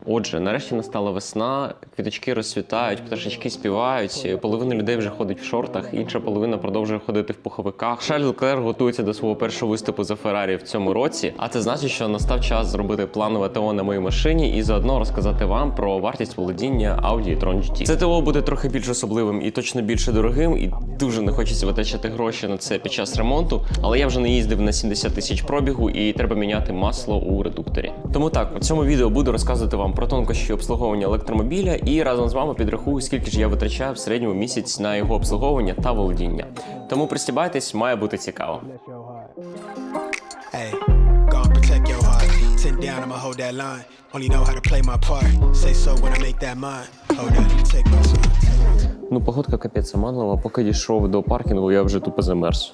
Отже, нарешті настала весна, квіточки розцвітають, пташечки співають, половина людей вже ходить в шортах, інша половина продовжує ходити в пуховиках. Шарль Леклер готується до свого першого виступу за Феррарі в цьому році, а це значить, що настав час зробити планове ТО на моїй машині і заодно розказати вам про вартість володіння Audi e-tron GT. Це ТО буде трохи більш особливим і точно більше дорогим, і дуже не хочеться витрачати гроші на це під час ремонту, але я вже не їздив на 70 тисяч пробігу і треба міняти масло у редукторі. Тому так, у цьому відео буду розказувати вам про тонкощі обслуговування електромобіля і разом з вами підрахую, скільки ж я витрачаю в середньому місяць на його обслуговування та володіння. Тому пристібайтесь, має бути цікаво. Hey, go and protect your heart. Sit down, I'ma hold that line. Only know how to play my part. Say so when I make that mine. Hold that, take my time. Ну, погодка капець оманлива, поки дійшов до паркінгу, я вже тупо замерз.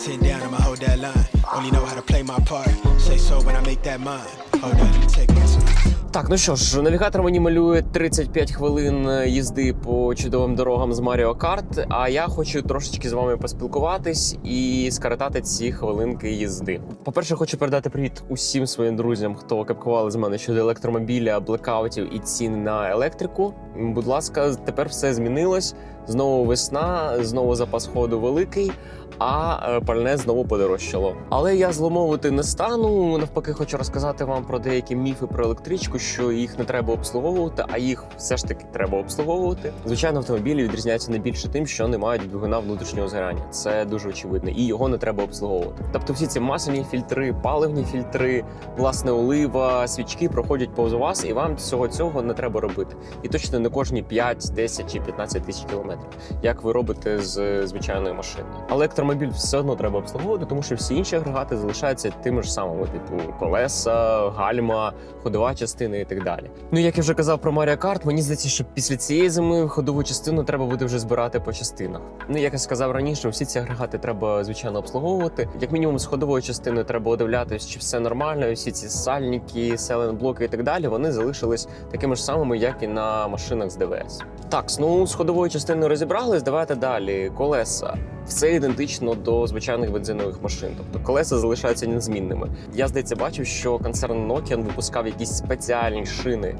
Sit down, I'ma hold that line. Only know how to play my part. Say so when I make that mine. Hold that, take my time. Так, ну що ж, навігатор мені малює 35 хвилин їзди по чудовим дорогам з Mario Kart, а я хочу трошечки з вами поспілкуватись і скоротати ці хвилинки їзди. По-перше, хочу передати привіт усім своїм друзям, хто кепкували з мене щодо електромобіля, блекаутів і цін на електрику. Будь ласка, тепер все змінилось. Знову весна, знову запас ходу великий, а пальне знову подорожчало. Але я зломовити не стану, навпаки хочу розказати вам про деякі міфи про електричку, що їх не треба обслуговувати, а їх все ж таки треба обслуговувати. Звичайно, автомобілі відрізняються найбільше тим, що не мають двигуна внутрішнього згоряння. Це дуже очевидно, і його не треба обслуговувати. Тобто всі ці масляні фільтри, паливні фільтри, власне олива, свічки проходять повз вас, і вам всього цього не треба робити. І точно не кожні 5, 10 чи 15 тисяч кілометрів, як ви робите з звичайної машини. Електромобіль все одно треба обслуговувати, тому що всі інші агрегати залишаються тими ж самими, типу колеса, гальма, ходова частина і так далі. Ну, як я вже казав про Mario Kart, мені здається, що після цієї зими ходову частину треба буде вже збирати по частинах. Ну, як я сказав раніше, всі ці агрегати треба, звичайно, обслуговувати. Як мінімум, з ходовою частиною треба удивлятися, чи все нормально, всі ці сальники, селенблоки і так далі, вони залишились такими ж самими, як і на машинах з ДВС. Так, ну, з ходовою частиною розібрались, давайте далі. Колеса. Все ідентично до звичайних бензинових машин, тобто колеса залишаються незмінними. Я, здається, бачив, що концерн Nokian випускав якісь спеціальні шини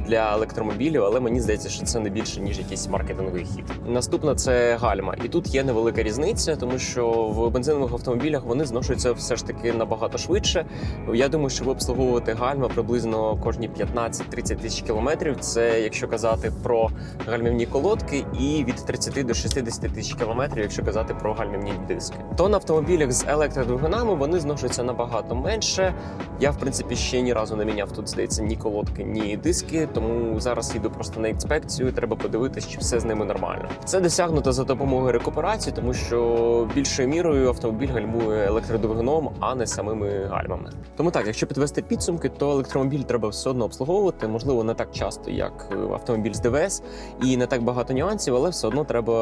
для електромобілів, але мені здається, що це не більше, ніж якийсь маркетинговий хід. Наступна – це гальма. І тут є невелика різниця, тому що в бензинових автомобілях вони зношуються все ж таки набагато швидше. Я думаю, що обслуговувати гальма приблизно кожні 15-30 тисяч кілометрів. Це, якщо казати про гальмівні колодки, і від 30 до 60 тисяч кілометрів, якщо казати про гальмівні диски. То на автомобілях з електродвигунами вони зношуються набагато менше. Я, в принципі, ще ні разу не міняв тут, здається, ні колодки, ні диски, тому зараз йду просто на інспекцію, треба подивитись, чи все з ними нормально. Це досягнуто за допомогою рекуперації, тому що більшою мірою автомобіль гальмує електродвигуном, а не самими гальмами. Тому так, якщо підвести підсумки, то електромобіль треба все одно обслуговувати, можливо, не так часто, як автомобіль з ДВС, і не так багато нюансів, але все одно треба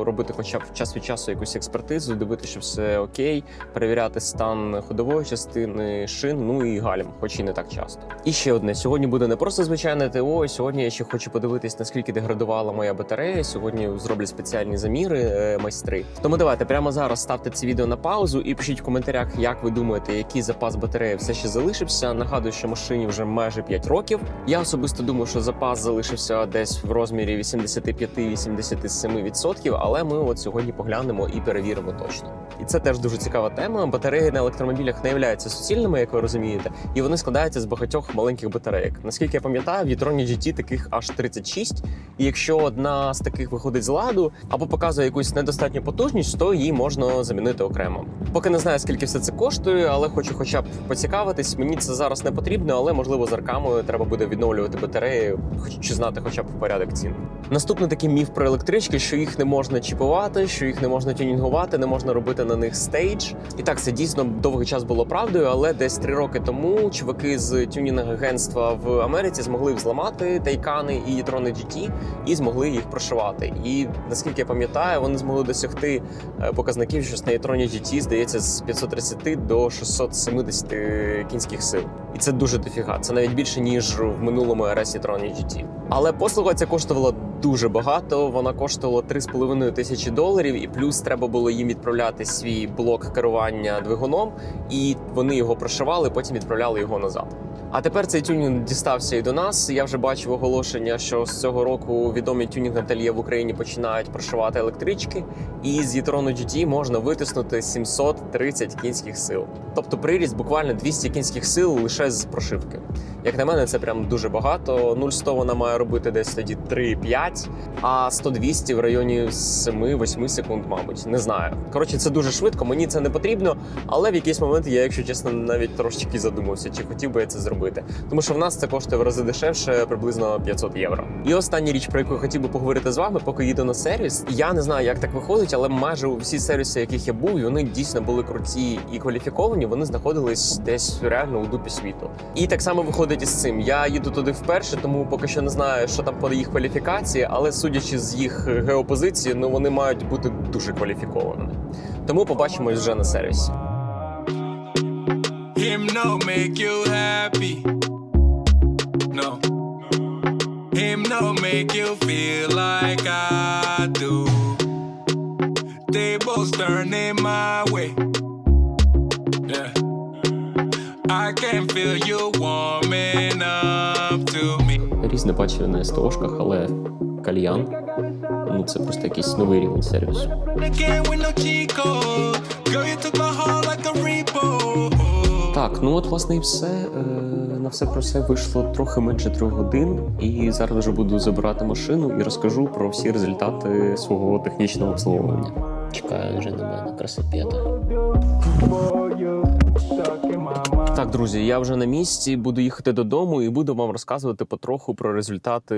робити хоча б час від часу якусь експертизу, дивитися, що все окей, перевіряти стан ходової частини, шин, ну і гальм, хоч і не так часто. І ще одне, сьогодні буде не просто звичайне ТО, сьогодні я ще хочу подивитись, наскільки деградувала моя батарея, сьогодні зроблять спеціальні заміри майстри. Тому давайте прямо зараз ставте це відео на паузу і пишіть в коментарях, як ви думаєте, який запас батареї все ще залишився. Нагадую, що машині вже майже 5 років. Я особисто думаю, що запас залишився десь в розмірі 85-87%, але ми от сьогодні поглянемо і перевіримо точно. І це теж дуже цікава тема. Батареї на електромобілях не являються суцільними, як ви розумієте, і вони складаються з багатьох маленьких батарейок. Наскільки я пам'ятаю, в e-tron GT таких аж 36, і якщо одна з таких виходить з ладу або показує якусь недостатню потужність, то її можна замінити окремо. Поки не знаю, скільки все це коштує, але хочу хоча б поцікавитись. Мені це зараз не потрібно, але можливо з роками треба буде відновлювати батареї, хочу знати хоча б порядок цін. Наступний такий міф про електрички, що їх не можна чіпувати, що їх не можна тюнінгувати, не можна робити на них стейдж. І так, це дійсно довгий час було правдою, але десь 3 роки тому чуваки з тюнінг-агентства в Америці змогли взламати Тайкани і e-tron GT і змогли їх прошивати. І, наскільки я пам'ятаю, вони змогли досягти показників, що на e-tron GT, здається, з 530 до 670 кінських сил. І це дуже дофіга. Це навіть більше, ніж в минулому RS e-tron GT. Але послуга ця коштувала дуже багато. Вона коштувала $3,500, і плюс треба було їм відправляти свій блок керування двигуном, і вони його прошивали, потім відправляли його назад. А тепер цей тюнінг дістався і до нас. Я вже бачив оголошення, що з цього року відомі тюнінг-ательє в Україні починають прошивати електрички, і з e-tron GT можна витиснути 730 кінських сил. Тобто приріст буквально 200 кінських сил лише з прошивки. Як на мене, це прям дуже багато. 0-100 вона має робити десь тоді 3-5, а 100-200 в районі 7-8 секунд, мабуть. Не знаю. Коротше, це дуже швидко, мені це не потрібно, але в якийсь момент я, якщо чесно, навіть трошечки задумався, чи хотів би я це зробити. Тому що в нас це коштує в рази дешевше, приблизно 500 євро. І остання річ, про яку я хотів би поговорити з вами, поки їду на сервіс. Я не знаю, як так виходить, але майже всі сервіси, яких я був, вони дійсно були круті і кваліфіковані, вони знаходились десь реально у дупі світу. І так само виходить із цим. Я їду туди вперше, тому поки що не знаю, що там по їх кваліфікації, але судячи з їх геопозиції, ну вони мають бути дуже кваліфікованими. Тому побачимось вже на сервісі. Him no make you happy. No. Him no make you feel like I do. They both turning my way. Yeah. I can feel you warming up to me. Різне бачив на СТОшках, але кальян, ну це просто якийсь новий рівень сервісу. Again with no cheat code. Girl, you took my heart like a repo. Так, ну от власне і все. На все про все вийшло трохи менше 3 годин, і зараз вже буду забирати машину і розкажу про всі результати свого технічного обслуговування. Чекаю вже на мене, красопета. Так, друзі, я вже на місці, буду їхати додому і буду вам розказувати потроху про результати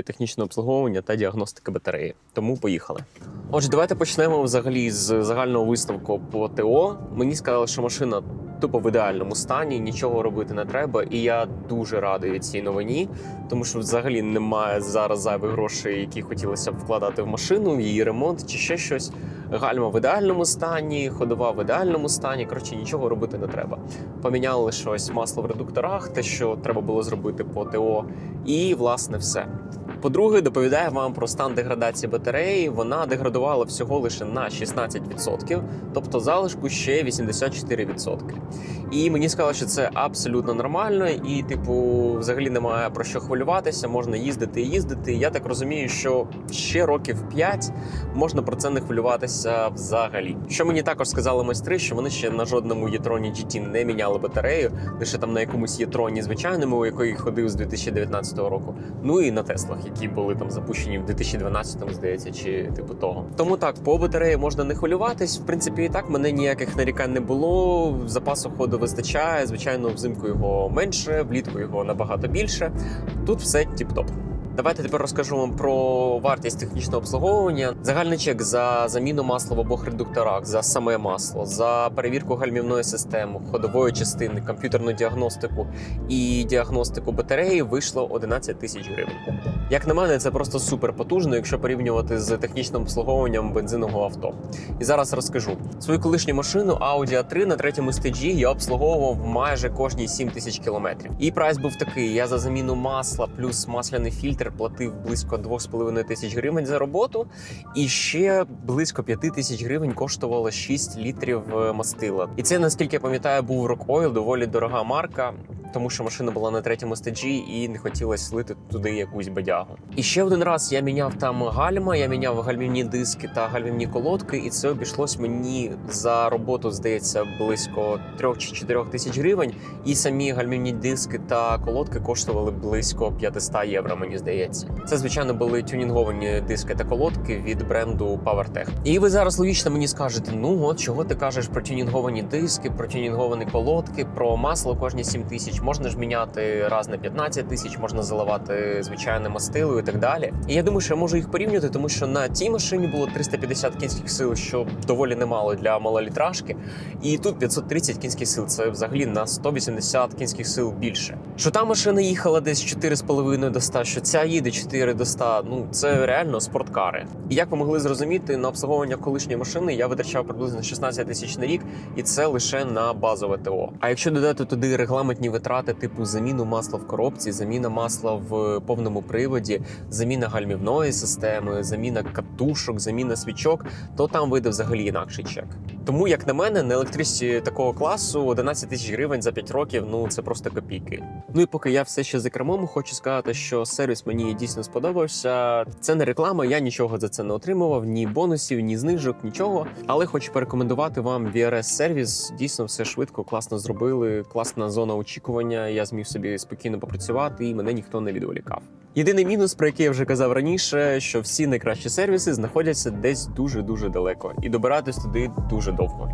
технічного обслуговування та діагностики батареї. Тому поїхали. Отже, давайте почнемо взагалі з загального висновку по ТО. Мені сказали, що машина тупо в ідеальному стані, нічого робити не треба, і я дуже радий цій новині, тому що взагалі немає зараз зайвих грошей, які хотілося б вкладати в машину, в її ремонт чи ще щось. Гальма в ідеальному стані, ходова в ідеальному стані, коротше, нічого робити не треба. Поміняли щось масло в редукторах, те, що треба було зробити по ТО, і, власне, все. По-друге, доповідаю вам про стан деградації батареї. Вона деградувала всього лише на 16%, тобто залишку ще 84%. І мені сказали, що це абсолютно нормально і, взагалі немає про що хвилюватися, можна їздити і їздити. Я так розумію, що ще років 5 можна про це не хвилюватися взагалі. Що мені також сказали майстри, що вони ще на жодному e-tron GT не міняли батарею, лише там на якомусь e-tron звичайному, у який ходив з 2019 року, ну і на Теслах, які були там запущені в 2012-му, здається, чи того. Тому так, по батареї можна не хвилюватись. В принципі, і так, мене ніяких нарікань не було. Запасу ходу вистачає. Звичайно, взимку його менше, влітку його набагато більше. Тут все тіп-топ. Давайте тепер розкажу вам про вартість технічного обслуговування. Загальний чек за заміну масла в обох редукторах, за саме масло, за перевірку гальмівної системи, ходової частини, комп'ютерну діагностику і діагностику батареї вийшло 11 тисяч гривень. Як на мене, це просто супер потужно, якщо порівнювати з технічним обслуговуванням бензинового авто. І зараз розкажу. Свою колишню машину Audi A3 на 3-му стеджі я обслуговував майже кожні 7 тисяч кілометрів. І прайс був такий: я за заміну масла плюс масляний фільтр платив близько 2,5 тисяч гривень за роботу, і ще близько 5 тисяч гривень коштувало 6 літрів мастила. І це, наскільки я пам'ятаю, був Rock Oil, доволі дорога марка, тому що машина була на 3-му стеджі і не хотілося слити туди якусь бадягу. І ще один раз я міняв там гальма, я міняв гальмівні диски та гальмівні колодки, і це обійшлось мені за роботу, здається, близько 3 чи 4 тисяч гривень, і самі гальмівні диски та колодки коштували близько 500 євро, мені здається. Це, звичайно, були тюнінговані диски та колодки від бренду PowerTech. І ви зараз логічно мені скажете: ну от, чого ти кажеш про тюнінговані диски, про тюнінговані колодки, про масло кожні 7 тисяч, можна ж міняти раз на 15 тисяч, можна заливати звичайне мастило і так далі. І я думаю, що я можу їх порівняти, тому що на тій машині було 350 кінських сил, що доволі немало для малолітражки, і тут 530 кінських сил, це взагалі на 180 кінських сил більше. Що та машина їхала десь 4,5 до 100, що ця їде 4 до 100, ну це реально спорткари. І як ви могли зрозуміти, на обслуговування колишньої машини я витрачав приблизно 16 тисяч на рік, і це лише на базове ТО. А якщо додати туди регламентні витрати типу заміну масла в коробці, заміна масла в повному приводі, заміна гальмівної системи, заміна катушок, заміна свічок, то там вийде взагалі інакший чек. Тому, як на мене, на електричці такого класу 11 тисяч гривень за 5 років, ну це просто копійки. Ну і поки я все ще за кермом, хочу сказати, що сервіс мені дійсно сподобався. Це не реклама, я нічого за це не отримував, ні бонусів, ні знижок, нічого. Але хочу порекомендувати вам VRS-сервіс. Дійсно все швидко, класно зробили, класна зона очікування, я зміг собі спокійно попрацювати і мене ніхто не відволікав. Єдиний мінус, про який я вже казав раніше, що всі найкращі сервіси знаходяться десь дуже-дуже далеко, і добиратись туди дуже довго.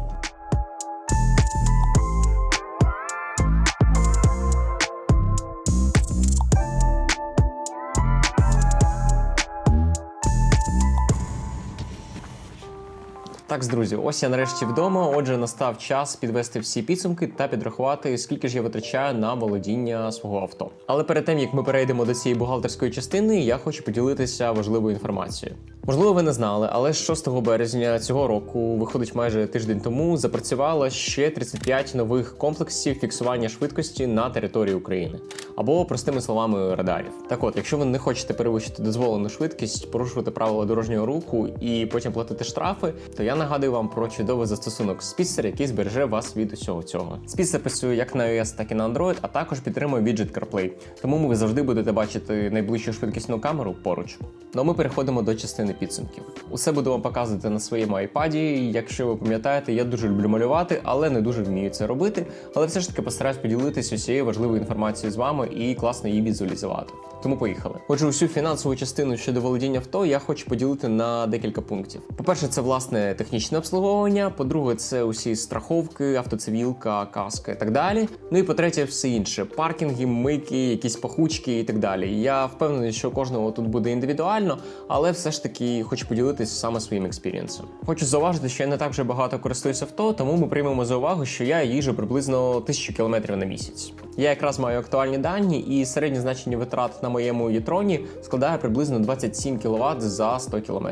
Так, друзі, ось я нарешті вдома. Отже, настав час підвести всі підсумки та підрахувати, скільки ж я витрачаю на володіння свого авто. Але перед тим, як ми перейдемо до цієї бухгалтерської частини, я хочу поділитися важливою інформацією. Можливо, ви не знали, але з 6 березня цього року, виходить майже тиждень тому, запрацювало ще 35 нових комплексів фіксування швидкості на території України. Або, простими словами, радарів. Так от, якщо ви не хочете перевищити дозволену швидкість, порушувати правила дорожнього руху і потім платити штрафи, то я нагадую вам про чудовий застосунок Spitzer, який збереже вас від усього цього. Spitzer працює як на iOS, так і на Android, а також підтримує віджит CarPlay. Тому ви завжди будете бачити найближчу швидкісну камеру поруч. Ну а ми переходимо до частини підсумків. Усе буду вам показувати на своєму iPad. Якщо ви пам'ятаєте, я дуже люблю малювати, але не дуже вмію це робити. Але все ж таки постараюсь поділитися усією важливою інформацією з вами і класно її візуалізувати. Тому поїхали. Отже, усю фінансову частину щодо володіння авто я хочу поділити на декілька пунктів. По-перше, це власне технічне обслуговування. По-друге, це усі страховки, автоцивілка, каска і так далі. Ну і по-третє, все інше. Паркінги, мийки, якісь пахучки і так далі. Я впевнений, що кожного тут буде індивідуально, але все ж таки хочу поділитися саме своїм експірієнсом. Хочу зауважити, що я не так вже багато користуюсь авто, тому ми приймемо за увагу, що я їжджу приблизно 1000 км на місяць. Я якраз маю актуальні дані, і середнє значення витрат на моєму e-tron складає приблизно 27 кВт за 100 км.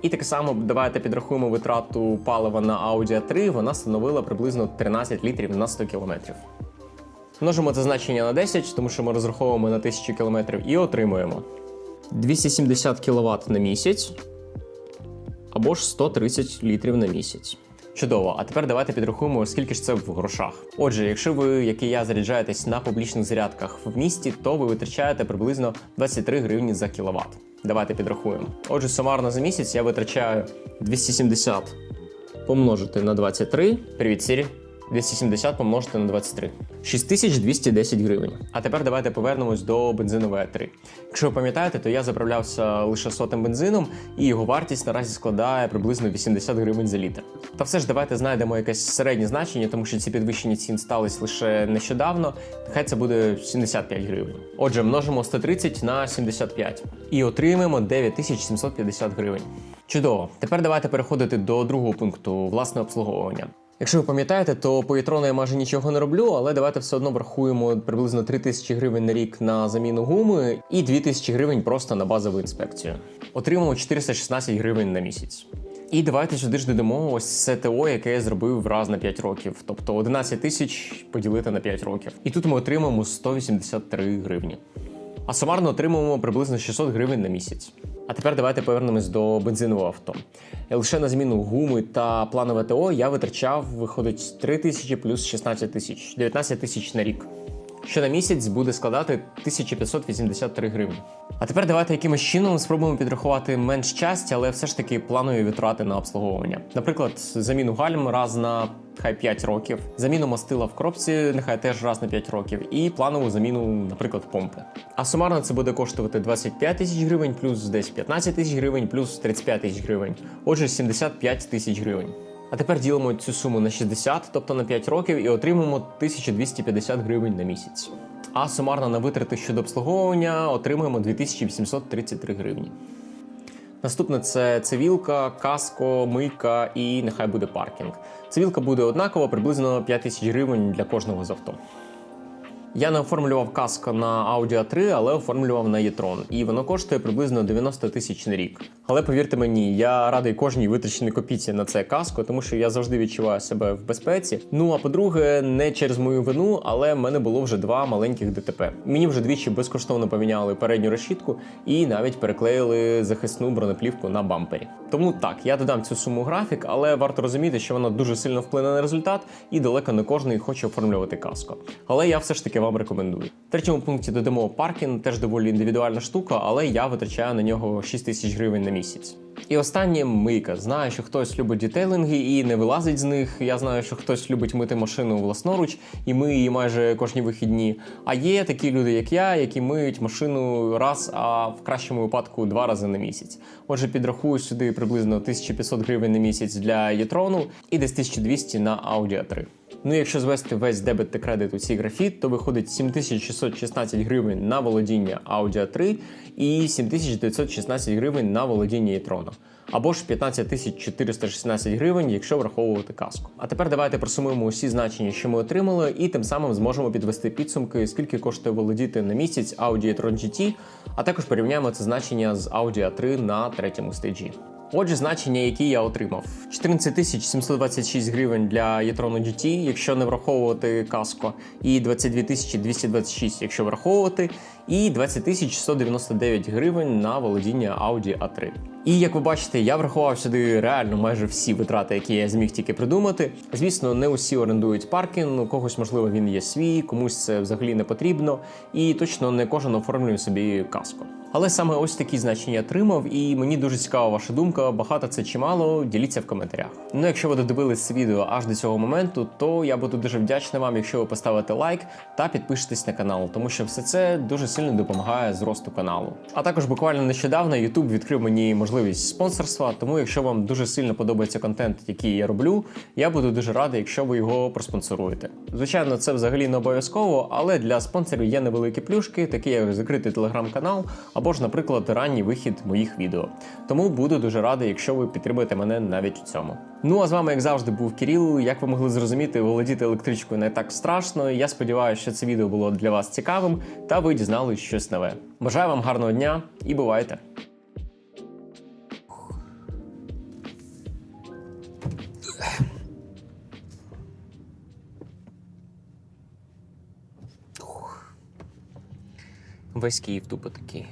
І так само давайте підрахуємо витрату палива на Audi A3, вона становила приблизно 13 літрів на 100 км. Множимо це значення на 10, тому що ми розраховуємо на 1000 км і отримуємо 270 кВт на місяць або ж 130 літрів на місяць. Чудово, а тепер давайте підрахуємо, скільки ж це в грошах. Отже, якщо ви, як і я, заряджаєтесь на публічних зарядках в місті, то ви витрачаєте приблизно 23 гривні за кіловат. Давайте підрахуємо. Отже, сумарно за місяць я витрачаю 270 помножити на 23. Привіт, Сірі. 270 помножити на 23. 6210 гривень. А тепер давайте повернемось до бензинової А3. Якщо ви пам'ятаєте, то я заправлявся лише сотим бензином, і його вартість наразі складає приблизно 80 гривень за літр. Та все ж давайте знайдемо якесь середнє значення, тому що ці підвищення цін стались лише нещодавно. Нехай це буде 75 гривень. Отже, множимо 130 на 75 і отримаємо 9750 гривень. Чудово. Тепер давайте переходити до другого пункту – власне обслуговування. Якщо ви пам'ятаєте, то по e-tron я майже нічого не роблю, але давайте все одно врахуємо приблизно 3000 гривень на рік на заміну гуми і 2000 гривень просто на базову інспекцію. Отримаємо 416 гривень на місяць. І давайте сюди ж додамо ось це ТО, яке я зробив раз на 5 років, тобто 11 тисяч поділити на 5 років. І тут ми отримаємо 183 гривні. А сумарно отримуємо приблизно 600 гривень на місяць. А тепер давайте повернемось до бензинового авто. Лише на зміну гуми та планове ТО я витрачав, виходить, 3 тисячі плюс 16 тисяч, 19 тисяч на рік. Що на місяць буде складати 1583 гривні. А тепер давайте якимось чином спробуємо підрахувати менш часті, але все ж таки планові витрати на обслуговування. Наприклад, заміну гальм раз на нехай 5 років, заміну мастила в коробці нехай теж раз на 5 років і планову заміну, наприклад, помпи. А сумарно це буде коштувати 25 тисяч гривень, плюс десь 15 тисяч гривень, плюс 35 тисяч гривень. Отже, 75 тисяч гривень. А тепер ділимо цю суму на 60, тобто на 5 років, і отримаємо 1250 гривень на місяць. А сумарно на витрати щодо обслуговування отримуємо 2833 гривні. Наступне – це цивілка, каско, мийка і нехай буде паркінг. Цивілка буде однакова, приблизно 5000 гривень для кожного з авто. Я не оформлював каско на Audi A3, але оформлював на e-tron. І воно коштує приблизно 90 тисяч на рік. Але повірте мені, я радий кожній витраченій копійці на це каско, тому що я завжди відчуваю себе в безпеці. Ну а по-друге, не через мою вину, але в мене було вже 2 маленьких ДТП. Мені вже двічі безкоштовно поміняли передню решітку і навіть переклеїли захисну бронеплівку на бампері. Тому так, я додам цю суму в графік, але варто розуміти, що вона дуже сильно вплине на результат і далеко не кожен хоче оформлювати каско. Але я все ж таки вам рекомендую. В третьому пункті додамо паркінг, теж доволі індивідуальна штука, але я витрачаю на нього 6 тисяч гривень на місяць. І останнє – мийка. Знаю, що хтось любить детейлинги і не вилазить з них. Я знаю, що хтось любить мити машину власноруч і миє її майже кожні вихідні. А є такі люди, як я, які миють машину раз, а в кращому випадку 2 рази на місяць. Отже, підрахую сюди приблизно 1500 гривень на місяць для e-tron і десь 1200 на Audi A3. Ну, якщо звести весь дебет та кредит у цій графі, то виходить 7616 гривень на володіння Audi A3 і 7916 гривень на володіння e-tron. Або ж 15416 гривень, якщо враховувати каско. А тепер давайте просумуємо усі значення, що ми отримали, і тим самим зможемо підвести підсумки, скільки коштує володіти на місяць Audi e-tron GT, а також порівняємо це значення з Audi A3 на третьому стейджі. Отже, значення, які я отримав. 14 726 гривень для e-tron GT, якщо не враховувати каско, і 22 226, якщо враховувати, і 20 199 гривень на володіння Audi A3. І як ви бачите, я врахував сюди реально майже всі витрати, які я зміг тільки придумати. Звісно, не усі орендують паркінг, у когось, можливо, він є свій, комусь це взагалі не потрібно, і точно не кожен оформлює собі каско. Але саме ось такі значення отримав, і мені дуже цікава ваша думка, багато це чи мало, діліться в коментарях. Ну, якщо ви додивились це відео аж до цього моменту, то я буду дуже вдячний вам, якщо ви поставите лайк та підпишетесь на канал, тому що все це дуже сильно допомагає зросту каналу. А також буквально нещодавно YouTube відкрив мені можливість спонсорства, тому якщо вам дуже сильно подобається контент, який я роблю, я буду дуже радий, якщо ви його проспонсоруєте. Звичайно, це взагалі не обов'язково, але для спонсорів є невеликі плюшки, такі як закритий телеграм-канал, або ж, наприклад, ранній вихід моїх відео. Тому буду дуже радий, якщо ви підтримаєте мене навіть у цьому. Ну а з вами, як завжди, був Кирил. Як ви могли зрозуміти, володіти електричкою не так страшно. Я сподіваюся, що це відео було для вас цікавим та ви дізнались щось нове. Бажаю вам гарного дня і бувайте! Весь Київ тупо такий.